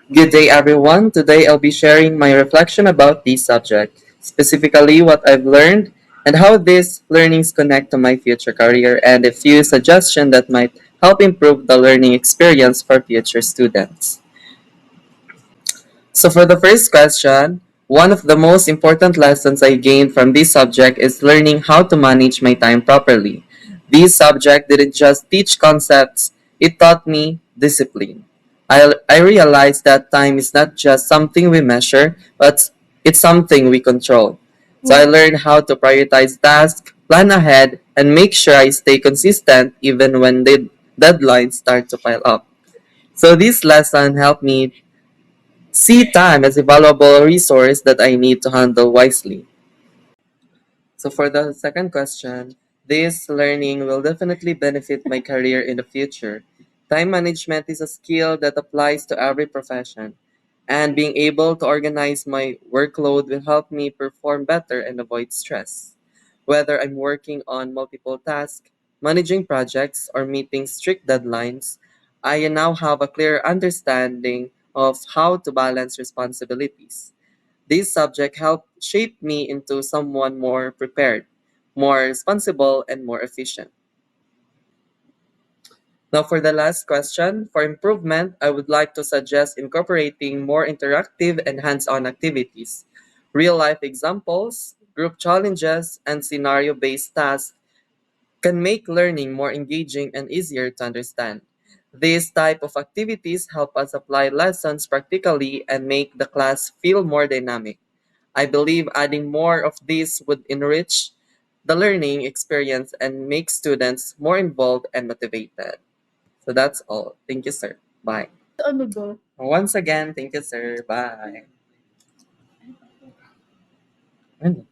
Good day, everyone. Today I'll be sharing my reflection about this subject, specifically what I've learned and how these learnings connect to my future career, and a few suggestions that might help improve the learning experience for future students. So, for the first question, one of the most important lessons I gained from this subject is learning how to manage my time properly. This subject didn't just teach concepts, it taught me discipline. I realized that time is not just something we measure, but it's something we control. So I learned how to prioritize tasks, plan ahead, and make sure I stay consistent even when the deadlines start to pile up. So this lesson helped me see time as a valuable resource that I need to handle wisely. So for the second question, this learning will definitely benefit my career in the future. Time management is a skill that applies to every profession, and being able to organize my workload will help me perform better and avoid stress. Whether I'm working on multiple tasks, managing projects, or meeting strict deadlines, I now have a clear understanding of how to balance responsibilities. This subject helped shape me into someone more prepared, more responsible, and more efficient. Now, for the last question, for improvement, I would like to suggest incorporating more interactive and hands on activities. Real life examples, group challenges, and scenario based tasks can make learning more engaging and easier to understand. These type of activities help us apply lessons practically and make the class feel more dynamic. I believe adding more of these would enrich the learning experience and make students more involved and motivated. So that's all. Thank you, sir. Bye. Ano ba? Once again, thank you, sir. Bye. Ano?